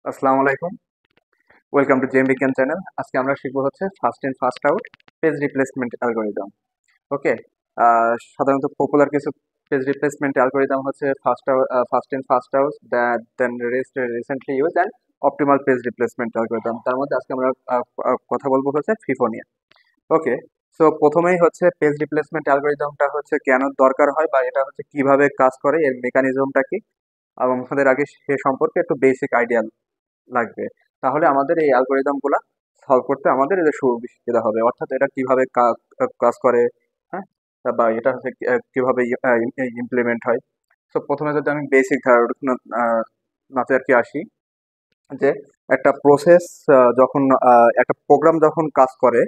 আসসালামু আলাইকুম। Welcome to JM Bigyan channel. আজকে আমরা শিখবো হচ্ছে first in first out page replacement algorithm. Okay, সাধারণত পপুলার কিছু পেজ রিপ্লেসমেন্ট অ্যালগোরিদম হচ্ছে first in first out, then recently use and optimal page replacement algorithm. তার মধ্যে আজকে আমরা কথা বলবো হচ্ছে ফিফো নিয়ে। ওকে, সো প্রথমেই হচ্ছে পেজ রিপ্লেসমেন্ট অ্যালগোরিদমটা হচ্ছে কেন দরকার হয় বা এটা হচ্ছে কিভাবে কাজ করে, এর মেকানিজমটা কি, এবং আমাদের আগে সে সম্পর্কে একটু বেসিক আইডিয়া লাগবে। তাহলে আমাদের এই অ্যালগোরিদম গুলা সলভ করতে আমাদের এদের সুবিধা হবে, অর্থাৎ এটা কিভাবে কাজ করে, হ্যাঁ, বা এটা হচ্ছে কিভাবে ইমপ্লিমেন্ট হয়। তো প্রথমে যদি আমি বেসিক ধারণাতে আর কি আসি, যে একটা প্রসেস যখন একটা প্রোগ্রাম যখন কাজ করে,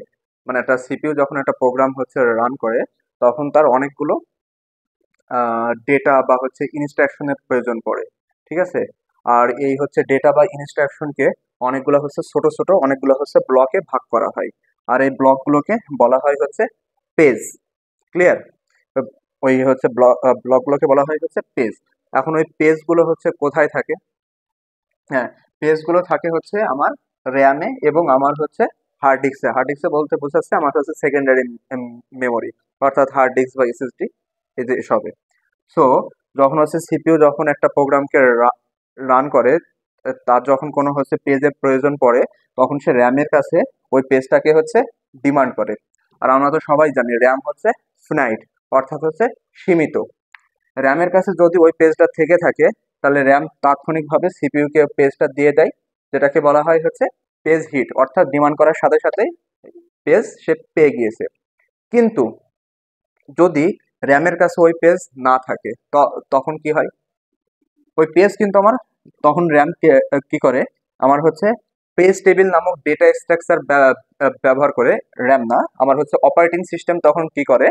মানে একটা সিপিইউ যখন একটা প্রোগ্রাম হচ্ছে রান করে, তখন তার অনেকগুলো ডেটা বা হচ্ছে ইনস্ট্রাকশনের প্রয়োজন পড়ে। ঠিক আছে, আর এই হচ্ছে ডেটা বা ইনস্ট্রাকশনকে অনেকগুলো হচ্ছে ছোট ছোট অনেকগুলো হচ্ছে ব্লকে ভাগ করা হয়, আর এই ব্লকগুলোকে বলা হয় হচ্ছে পেজ। ক্লিয়ার? ওই হচ্ছে ব্লকগুলোকে বলা হয় হচ্ছে পেজ। এখন ওই পেজগুলো হচ্ছে কোথায় থাকে? হ্যাঁ, পেজগুলো থাকে হচ্ছে আমার র্যামে এবং আমার হচ্ছে হার্ড ডিস্কে। হার্ড ডিস্কে বলতে বোঝাচ্ছে আমার হচ্ছে সেকেন্ডারি মেমোরি, অর্থাৎ হার্ড ডিস্ক বা এসএসডি, এই যে সবে। সো যখন হচ্ছে সিপিইউ যখন একটা প্রোগ্রামকে রান করে, তার যখন কোনো হচ্ছে পেজের প্রয়োজন পড়ে, তখন সে র্যামের কাছে ওই পেজটাকে হচ্ছে ডিমান্ড করে। আর আমরা তো সবাই জানি র্যাম হচ্ছে ফিনাইট, অর্থাৎ হচ্ছে সীমিত। র্যামের কাছে যদি ওই পেজটা থেকে থাকে, তাহলে র্যাম তাৎক্ষণিকভাবে সিপিইউ কে পেজটা দিয়ে দেয়, যেটাকে বলা হয় হচ্ছে পেজ হিট, অর্থাৎ ডিমান্ড করার সাথে সাথেই পেজ সে পেয়ে গিয়েছে। কিন্তু যদি র্যামের কাছে ওই পেজ না থাকে, তখন কি হয়? ওই পেজ কিন্তু আমার, তখন র্যাম কি করে, আমার হচ্ছে পেজ টেবিল নামক ডেটা স্ট্রাকচার ব্যবহার করে, র্যাম না, আমার হচ্ছে অপারেটিং সিস্টেম তখন কি করে,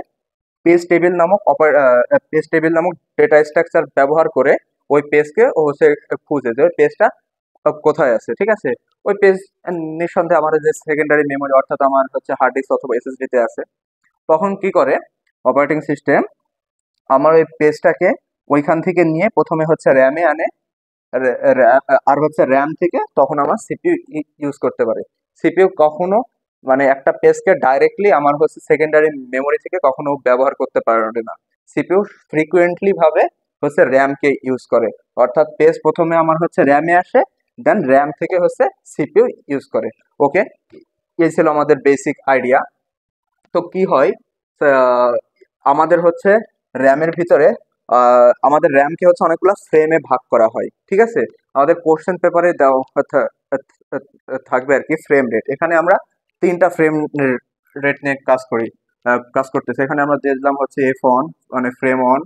পেজ টেবিল নামক ডেটা স্ট্রাকচার ব্যবহার করে ওই পেজকে ও হচ্ছে খুঁজে যে ওই পেজটা কোথায় আছে। ঠিক আছে, ওই পেজ নিঃসন্দেহে আমার যে সেকেন্ডারি মেমোরি, অর্থাৎ আমার হচ্ছে হার্ড ডিস্ক অথবা এসএসডি তে আছে। তখন কি করে অপারেটিং সিস্টেম আমার ওই পেজটাকে ওইখান থেকে নিয়ে প্রথমে হচ্ছে র্যামে আনে, আর হচ্ছে র্যাম থেকে তখন আমার সিপিইউ ইউজ করতে পারে। সিপিইউ কখনো, মানে একটা পেজকে ডাইরেক্টলি আমার হচ্ছে সেকেন্ডারি মেমোরি থেকে কখনো ব্যবহার করতে পারে না। সিপিইউ ফ্রিকুয়েন্টলি ভাবে হচ্ছে র্যামকে ইউজ করে, অর্থাৎ পেজ প্রথমে আমার হচ্ছে র্যামে আসে, দেন র্যাম থেকে হচ্ছে সিপিইউ ইউজ করে। ওকে, এই ছিল আমাদের বেসিক আইডিয়া। তো কি হয়, আহ, আমাদের হচ্ছে র্যামের ভিতরে আমাদের র্যামকে হচ্ছে অনেকগুলো ফ্রেমে ভাগ করা হয়। ঠিক আছে, আমাদের কোশ্চেন পেপারে দেওয়া থাকবে আর কি ফ্রেম রেট। এখানে আমরা তিনটা ফ্রেম রেট নিয়ে কাজ করতেছে। এখানে আমরা দেখলাম হচ্ছে F1, মানে ফ্রেম 1,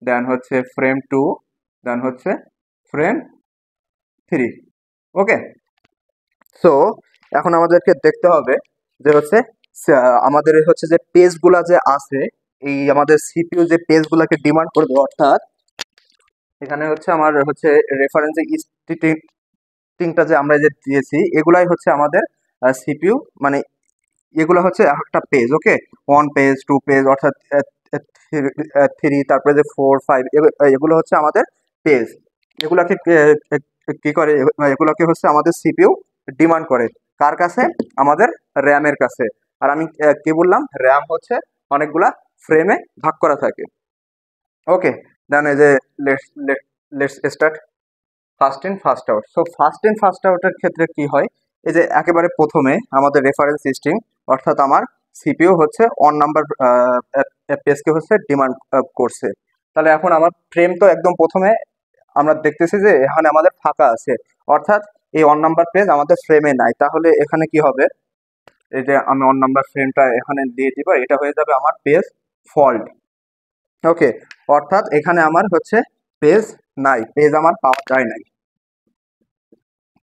দেন হচ্ছে ফ্রেম 2, দেন হচ্ছে ফ্রেম 3। ওকে, সো এখন আমাদেরকে দেখতে হবে যে হচ্ছে আমাদের হচ্ছে যে পেজগুলা যে আছে, এই আমাদের সিপিইউ যে পেজগুলাকে ডিমান্ড করবে, অর্থাৎ এখানে হচ্ছে আমার হচ্ছে রেফারেন্সে স্ট্রিংটা যে আমরা যে দিয়েছি, এগুলাই হচ্ছে আমাদের সিপিইউ, মানে এগুলো হচ্ছে একটা পেজ। ওকে, 1 পেজ, 2 পেজ, অর্থাৎ 3, তারপরে যে 4, 5, এগুলো হচ্ছে আমাদের পেজ। এগুলাকে কি করে, এগুলোকে হচ্ছে আমাদের সিপিইউ ডিমান্ড করে কার কাছে? আমাদের র্যামের কাছে। আর আমি কি বললাম, র্যাম হচ্ছে অনেকগুলা ফ্রেমে ভাগ করা থাকে। ওকে, দেন এই যে let's start first in first out. So first in first আউটের ক্ষেত্রে কি হয়, এই যে একেবারে প্রথমে আমাদের রেফারেন্স স্ট্রিং, অর্থাৎ আমার সিপিইউ হচ্ছে অন নাম্বার পেজকে হচ্ছে ডিমান্ড করছে। তাহলে এখন আমার ফ্রেম তো একদম প্রথমে আমরা দেখতেছি যে এখানে আমাদের ফাঁকা আছে, অর্থাৎ এই অন নাম্বার পেজ আমাদের ফ্রেমে নাই। তাহলে এখানে কি হবে, এই যে আমি অন নাম্বার ফ্রেমটা এখানে দিয়ে দিব, এটা হয়ে যাবে আমার পেজ ফল্ট। ওকে, অর্থাৎ এখানে আমার হচ্ছে পেজ নাই, পেজ আমার পাওয়া যায় নাই,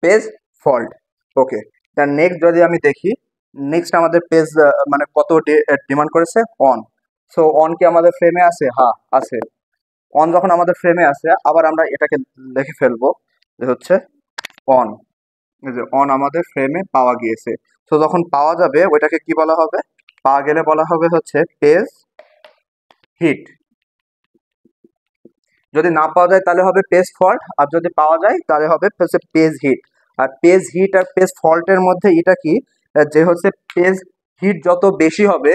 পেজ ফল্ট। ওকে, তার নেক্সট যদি আমি দেখি, নেক্সট আমাদের পেজ মানে কত ডিমান্ড করেছে? অন। সো অন কি আমাদের ফ্রেমে আছে? হ্যাঁ, আছে। অন যখন আমাদের ফ্রেমে আছে, আবার আমরা এটাকে লিখে ফেলবো যে হচ্ছে অন, এই যে অন আমাদের ফ্রেমে পাওয়া গিয়েছে। তো যখন পাওয়া যাবে ওইটাকে কি বলা হবে? পাওয়া গেলে বলা হবে হচ্ছে পেজ হিট। যদি না পাওয়া যায় তাহলে হবে পেজ ফল্ট, আর যদি পাওয়া যায় তাহলে হবে হচ্ছে পেজ হিট। আর পেজ হিট আর পেজ ফল্টের মধ্যে এটা কি, যে হচ্ছে পেজ হিট যত বেশি হবে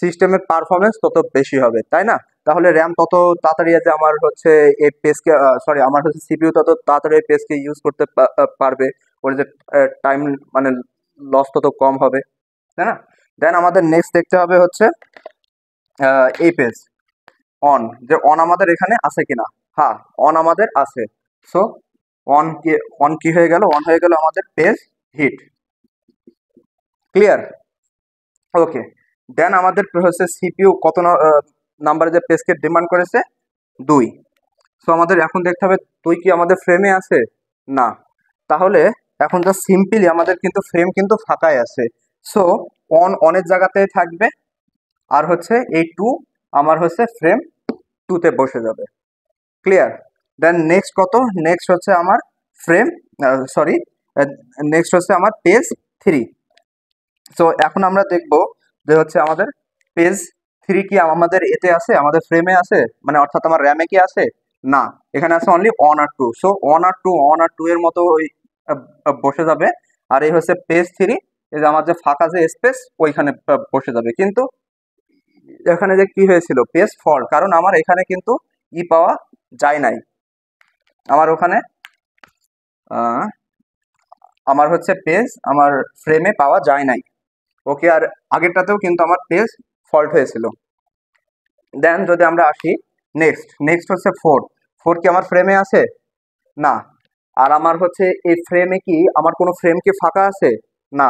সিস্টেমের পারফরমেন্স তত বেশি হবে, তাই না? তাহলে র্যাম তত তাড়াতাড়ি আছে আমার হচ্ছে এই পেজকে, সরি আমার হচ্ছে সিপিইউ তত তাড়াতাড়ি এই পেজকে ইউজ করতে পারবে, ওর যে টাইম মানে লস তত কম হবে, তাই না? দেন আমাদের নেক্সট দেখতে হবে হচ্ছে এই পেজ অন, যে অন আমাদের এখানে আছে কিনা। হ্যাঁ, অন আমাদের আছে। সো অন কি, অন কি হয়ে গেল, অন হয়ে গেল আমাদের পেজ হিট। ক্লিয়ার? ওকে। দেন আমাদের হচ্ছে সিপিইউ কত নাম্বারে যে পেজকে ডিমান্ড করেছে, 2। সো আমাদের এখন দেখতে হবে 2 কি আমাদের ফ্রেমে আছে না। তাহলে এখন জাস্ট সিম্পলি আমাদের কিন্তু ফ্রেম কিন্তু ফাঁকাই আছে। সো অনের জায়গাতেই থাকবে, আর হচ্ছে এই 2 আমার হচ্ছে ফ্রেম 2তে বসে যাবে। ক্লিয়ার? দেন নেক্সট কত, নেক্সট হচ্ছে আমার ফ্রেম, সরি নেক্সট হচ্ছে আমার পেজ 3। সো এখন আমরা দেখব যে হচ্ছে আমাদের পেজ 3 কি আমাদের এতে আছে, আমাদের ফ্রেমে আছে, মানে অর্থাৎ আমার র্যামে কি আছে না, এখানে আছে অনলি 1 আর 2। সো 1 আর 2 এর মতো ওই বসে যাবে। আর এই হচ্ছে পেজ 3, এই যে আমার যে ফাঁকা যে স্পেস ওইখানে বসে যাবে। কিন্তু এখানে যে কি হয়েছিল, পেজ ফল্ট, কারণ আমার এখানে কিন্তু পাওয়া যায় নাই, আমার ওখানে আমার হচ্ছে পেজ আমার ফ্রেমে পাওয়া যায় নাই। ওকে, আর আগেরটাতেও কিন্তু আমার পেজ ফল্ট হয়েছিল। দেন যদি আমরা আসি নেক্সট হচ্ছে 4 কি আমার ফ্রেমে আছে না। আর আমার হচ্ছে এই ফ্রেমে কি আমার কোনো ফ্রেম কি ফাঁকা আছে না।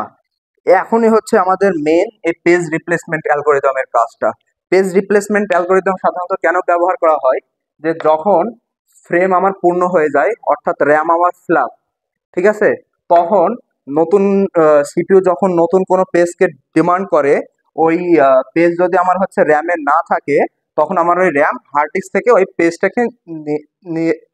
এখনই হচ্ছে আমাদের মেন এই পেজ রিপ্লেসমেন্ট অ্যালগোরিদমের কাজটা। পেজ রিপ্লেসমেন্ট অ্যালগোরিদম সাধারণত কেন ব্যবহার করা হয়, যে যখন ফ্রেম আমার পূর্ণ হয়ে যায় অর্থাৎ র্যাম আমার ফ্ল্যাপ, ঠিক আছে, তখন নতুন সিপিইউ যখন নতুন কোনো পেজকে ডিমান্ড করে, ওই পেজ যদি আমার হচ্ছে র্যামে না থাকে, তখন আমার ওই র্যাম হার্ড ডিস্ক থেকে ওই পেজটাকে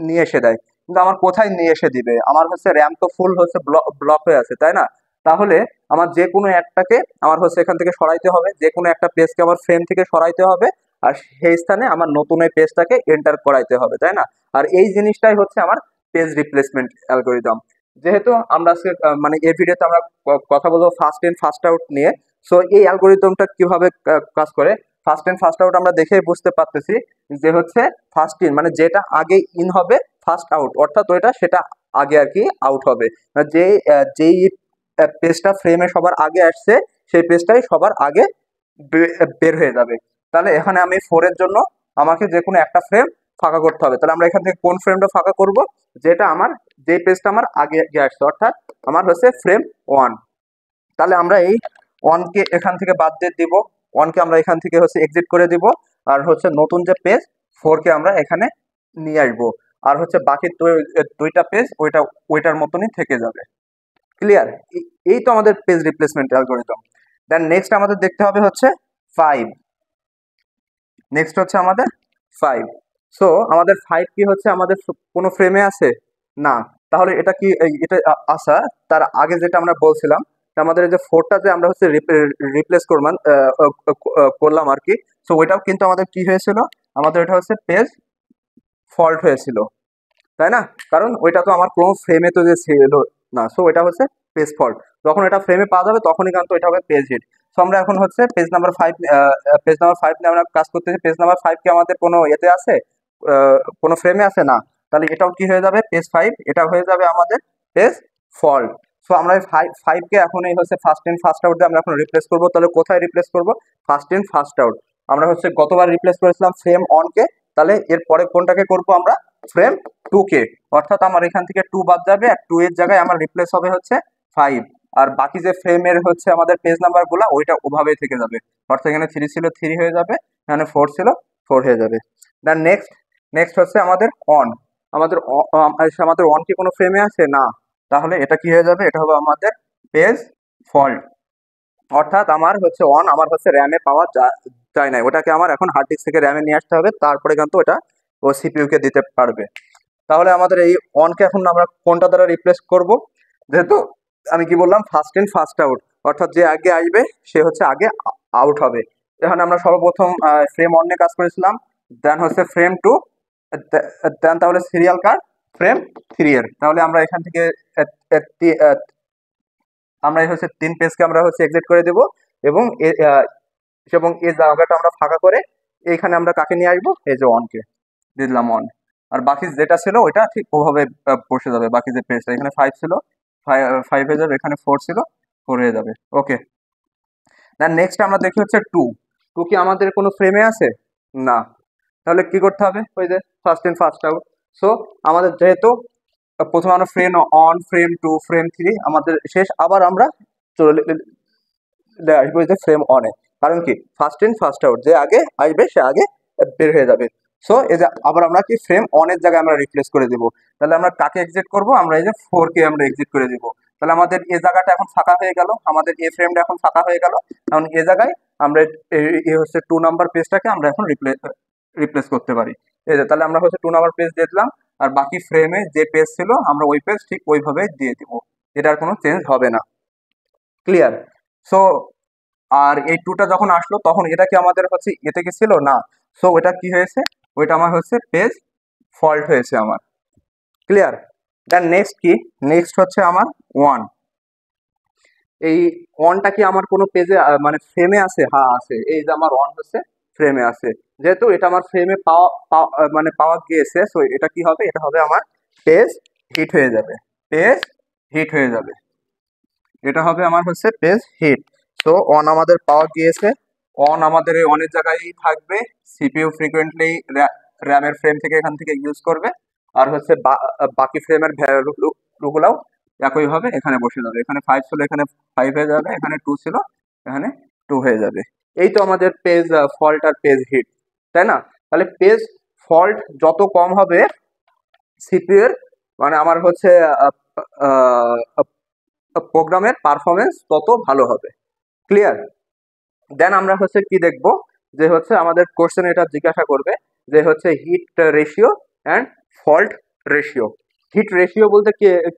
নিয়ে এসে দেয়। কিন্তু আমার কোথায় নিয়ে এসে দিবে, আমার হচ্ছে র্যাম তো ফুল হচ্ছে ব্লক হয়ে আছে, তাই না? তাহলে আমার যে কোনো একটাকে আমার হচ্ছে এখান থেকে সরাইতে হবে, যে কোনো একটা পেজকে আমার ফ্রেম থেকে সরাইতে হবে, আর সেই স্থানে আমার নতুন ওই পেজটাকে এন্টার করাইতে হবে, তাই না? আর এই জিনিসটাই হচ্ছে আমার পেজ রিপ্লেসমেন্ট অ্যালগোরিদম। যেহেতু আমরা আজকে মানে এই ভিডিওতে আমরা কথা বলবো ফার্স্ট ইন ফার্স্ট আউট নিয়ে। সো এই অ্যালগোরিদমটা কিভাবে কাজ করে, ফার্স্ট ইন ফার্স্ট আউট আমরা দেখেই বুঝতে পারতেছি যে হচ্ছে ফার্স্ট ইন মানে যেটা আগে ইন হবে, ফার্স্ট আউট অর্থাৎ ওইটা সেটা আগে আর কি আউট হবে। মানে যেই পেজটা ফ্রেমে সবার আগে আসছে সেই পেজটাই সবার আগে বের হয়ে যাবে। তাহলে এখানে আমি 4 এর জন্য আমাকে যে কোনো একটা ফ্রেম ফাঁকা করতে হবে। তাহলে আমরা এখান থেকে কোন ফ্রেমটা ফাঁকা করব, যেটা আমার যে পেজটা আমার আগে আগে আসছে, অর্থাৎ আমার হচ্ছে ফ্রেম 1। তাহলে আমরা এই 1 কে এখান থেকে বাদ দিয়ে দিব, 1 কে আমরা এখান থেকে হচ্ছে এক্সিট করে দিব, আর হচ্ছে নতুন যে পেজ 4 কে আমরা এখানে নিয়ে আসবো, আর হচ্ছে বাকি দুইটা পেজ ওইটার মতনই থেকে যাবে। ক্লিয়ার? এই তো আমাদের page replacement algorithm. Then next আমাদের দেখতে হবে হচ্ছে 5। নেক্সট হচ্ছে আমাদের 5। সো আমাদের 5 কি হচ্ছে আমাদের কোনো ফ্রেমে আছে না। তাহলে এটা কি এটা আসা, তার আগে যেটা আমরা বলছিলাম, আমাদের এই যে 4টা যে আমরা হচ্ছে রিপ্লেস করলাম আর কি। সো ওইটাও কিন্তু আমাদের কি হয়েছিল, আমাদের এটা হচ্ছে পেজ ফল্ট হয়েছিল, তাই না? কারণ ওইটা তো আমার কোনো ফ্রেমে তো যে ছিল না। সো এটা হচ্ছে পেজ ফল্ট। যখন এটা ফ্রেমে পাওয়া যাবে তখনই কিন্তু এটা হবে পেজ হিট। সো আমরা এখন হচ্ছে পেজ নাম্বার 5 নিয়ে আমরা কাজ করতেছি। পেজ নাম্বার 5 কি আমাদের কোনো এতে আছে, কোনো ফ্রেমে আছে না। তাহলে এটাও কি হয়ে যাবে, পেজ 5, এটা হয়ে যাবে আমাদের পেজ ফল্ট। সো আমরা এই 5 কে এখন এই হচ্ছে ফার্স্ট ইন ফার্স্ট আউট দিয়ে আমরা এখন রিপ্লেস করবো। তাহলে কোথায় রিপ্লেস করবো, ফার্স্ট ইন ফার্স্ট আউট। আমরা হচ্ছে গতবার রিপ্লেস করেছিলাম ফ্রেম 1 কে, তাহলে এরপরে কোনটাকে করবো আমরা, ফ্রেম 2 কে। অর্থাৎ আমার এখান থেকে 2 বাদ যাবে, আর 2 এর জায়গায় আমার রিপ্লেস হবে হচ্ছে 5। আর বাকি যে ফ্রেমের হচ্ছে আমাদের পেজ নাম্বার গুলা ওইটা ওভাবেই থেকে যাবে। অর্থাৎ এখানে 3 ছিল 3 হয়ে যাবে, এখানে 4 ছিল 4 হয়ে যাবে। দেন নেক্সট হচ্ছে আমাদের অন। আমাদের অন কি কোনো ফ্রেমে আছে না। তাহলে এটা কি হয়ে যাবে, এটা হবে আমাদের পেজ ফল্ট। অর্থাৎ আমার হচ্ছে অন আমার হচ্ছে র্যামে পাওয়া যায় না, ওটাকে আমার এখন হার্ড ডিস্ক থেকে র্যামে নিয়ে আসতে হবে, তারপরে কিন্তু ওটা ও সিপিইউ কে দিতে পারবে। তাহলে আমাদের এই অনকে এখন আমরা কোনটা দ্বারা রিপ্লেস করব, যেহেতু আমি কি বললাম ফার্স্ট ইন ফার্স্ট আউট, অর্থাৎ যে আগে আসবে সে হচ্ছে আগে আউট হবে। এখানে আমরা সর্বপ্রথম ফ্রেম 1 নিয়ে কাজ করেছিলাম, দেন হচ্ছে ফ্রেম 2, দেন তাহলে সিরিয়াল কার ফ্রেম 3 এর। তাহলে আমরা এখান থেকে আমরা এই হচ্ছে 3 পেজকে আমরা হচ্ছে এক্সিট করে দেব এবং এবং এই জায়গাটা আমরা ফাঁকা করে এইখানে আমরা কাকে নিয়ে আসবো, এই যে অনকে দিলাম অন। আর বাকি যেটা ছিল ওইটা ঠিক ওভাবে বসে যাবে। বাকি যে পেজটা এখানে 5 ছিল 5 হয়ে যাবে, এখানে 4 ছিল 4 হয়ে যাবে। ওকে, দেন নেক্সট আমরা দেখি হচ্ছে 2 কি আমাদের কোনো ফ্রেমে আছে না, তাহলে কি করতে হবে, ওই যে first in first out. So আমাদের যেহেতু প্রথমে আমরা ফ্রেম অন, ফ্রেম 2, ফ্রেম 3 আমাদের শেষ, আবার আমরা চলে আসবো যে ফ্রেম অনে। কারণ কি ফার্স্ট ইন ফার্স্ট আউট, যে আগে আসবে সে আগে বের হয়ে যাবে। সো এই যে আবার আমরা কি ফ্রেম অনের জায়গায় আমরা রিপ্লেস করে দিব। তাহলে আমরা কাকে এক্সিট করব, আমরা এই যে 4 কে আমরা এক্সিট করে দিব। তাহলে আমাদের এই জায়গাটা এখন ফাঁকা হয়ে গেল, আমাদের এই ফ্রেমটা এখন ফাঁকা হয়ে গেল। কারণ এই জায়গায় আমরা এই হচ্ছে 2 নাম্বার পেজটাকে আমরা এখন রিপ্লেস করতে পারি। এই যে তাহলে আমরা হচ্ছে 2 নাম্বার পেজ দিয়ে দিলাম, আর বাকি ফ্রেমে যে পেজ ছিল আমরা ওই পেজ ঠিক ওইভাবে দিয়ে দিব, এটার কোনো চেঞ্জ হবে না। ক্লিয়ার? সো আর এই 2টা যখন আসলো তখন এটা কি আমাদের হচ্ছে এতে কি ছিল না, সো ওটা কি হয়েছে, ওইটা আমার হচ্ছে পেজ ফল্ট হয়েছে আমার। ক্লিয়ার? দেন নেক্সট কি, নেক্সট হচ্ছে আমার 1। এই 1টা কি আমার কোনো পেজে মানে ফ্রেমে আছে? হ্যাঁ আছে, এই যে আমার 1 হচ্ছে ফ্রেমে আছে। যেহেতু এটা আমার ফ্রেমে মানে পাওয়া গিয়েছে, সো এটা কি হবে, এটা হবে আমার পেজ হিট হয়ে যাবে, পেজ হিট হয়ে যাবে। এটা হবে আমার হচ্ছে পেজ হিট। তো অন আমাদের পাওয়া গিয়েছে, অন আমাদের এই অনের জায়গায় থাকবে, সিপিইউ ফ্রিকোয়েন্টলি র্যামের ফ্রেম থেকে এখান থেকে ইউজ করবে, আর হচ্ছে বাকি ফ্রেমের ভ্যালুগুলাও একইভাবে এখানে বসে যাবে। এখানে 5 ছিল এখানে 5 হয়ে যাবে, এখানে 2 ছিল এখানে 2 হয়ে যাবে। এই তো আমাদের পেজ ফল্ট আর পেজ হিট, তাই না? তাহলে পেজ ফল্ট যত কম হবে সিপিইউ এর মানে আমার হচ্ছে প্রোগ্রামের পারফরমেন্স তত ভালো হবে। ক্লিয়ার? দেন আমরা হচ্ছে কি দেখব, যে হচ্ছে আমাদের কোশ্চেন এটা জিজ্ঞাসা করবে যে হচ্ছে hit ratio and fault ratio. Hit ratio বলতে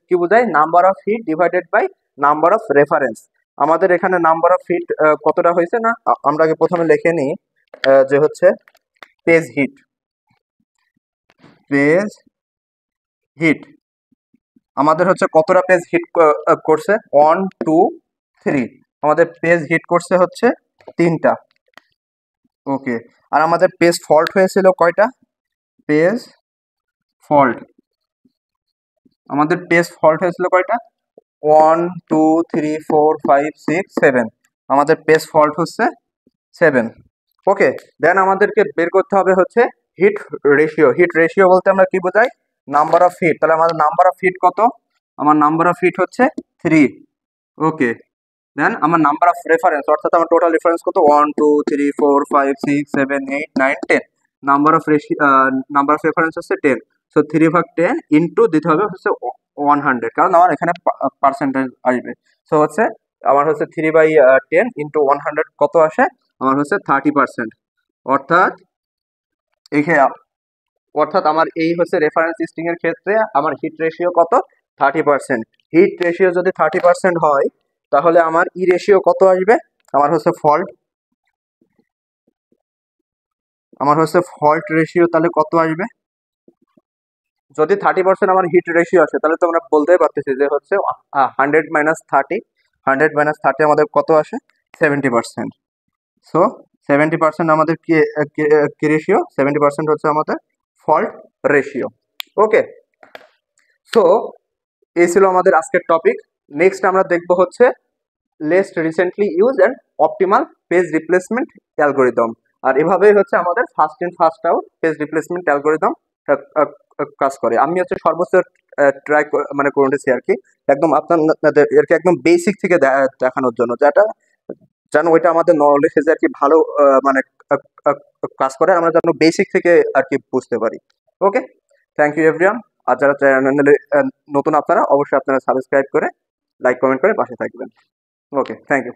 কি বোঝায়, number of hit divided by number of reference. আমাদের এখানে নাম্বার অফ হিট কতটা হয়েছে না, আমরা আগে প্রথমে লিখে নিই যে হচ্ছে পেজ হিট, পেজ হিট আমাদের হচ্ছে কতটা পেজ হিট করছে, 1 2 3 আমাদের পেজ হিট করছে হচ্ছে 3টা। ওকে, আর আমাদের পেজ ফল্ট হয়েছিল কয়টা, পেজ ফল্ট আমাদের পেজ ফল্ট হয়েছিল কয়টা, 1 2 3 4 5 6 7 আমাদের পেজ ফল্ট হচ্ছে 7। ওকে, দেন আমাদেরকে বের করতে হবে হচ্ছে হিট রেশিও। হিট রেশিও বলতে আমরা কি বোঝাই, নাম্বার অফ হিট। তাহলে আমাদের নাম্বার অফ হিট কত, আমার নাম্বার অফ হিট হচ্ছে 3। ওকে, দেন আমার নাম্বার অফ রেফারেন্স অর্থাৎ আমার টোটাল রেফারেন্স কত, 1 2 3 4 5 6 7 8 9 10 নাম্বার অফ রেফারেন্স হচ্ছে 10। সো 3/10 ইন্টু দিতে হবে হচ্ছে 100, কারণ আমার এখানে পার্সেন্টেজ আসবে। সো হচ্ছে আমার হচ্ছে 3/10 ইন্টু 100 কত আসে, আমার হচ্ছে 30%। অর্থাৎ অর্থাৎ আমার এই হচ্ছে রেফারেন্স স্ট্রিং এর ক্ষেত্রে আমার হিট রেশিও কত, 30%। হিট রেশিও যদি 30% হয় তাহলে আমার ই রেশিও কত আসবে, আমার হচ্ছে ফল্ট রেশিও তাহলে কত আসবে। যদি 30% আমার হিট রেশিও আসে তাহলে তো আমরা বলতেই পারতেছি যে হচ্ছে 100 - 30 আমাদের কত আসে, 70%। সো 70% আমাদের কি রেশিও, 70% হচ্ছে আমাদের ফল্ট রেশিও। ওকে, সো এই ছিল আমাদের আজকের টপিক। নেক্সট আমরা দেখব হচ্ছে least recently use and optimal page replacement algorithm. আর এভাবেই হচ্ছে আমাদের first in first out page replacement algorithm কাজ করে। আমি হচ্ছে সর্বোচ্চ ট্রাই মানে করেছি আর কি, একদম আপনাদের এরকে একদম বেসিক থেকে দেখানোর জন্য, যেন ওইটা আমাদের নলেজে আর কি ভালো মানে কাজ করে, আমরা যেন বেসিক থেকে আর কি বুঝতে পারি। ওকে, থ্যাংক ইউ এভরিওয়ান। আর যারা চ্যানেলে নতুন আপনারা অবশ্যই আপনারা সাবস্ক্রাইব করে লাইক কমেন্ট করে পাশে থাকবেন। ওকে, থ্যাংক ইউ।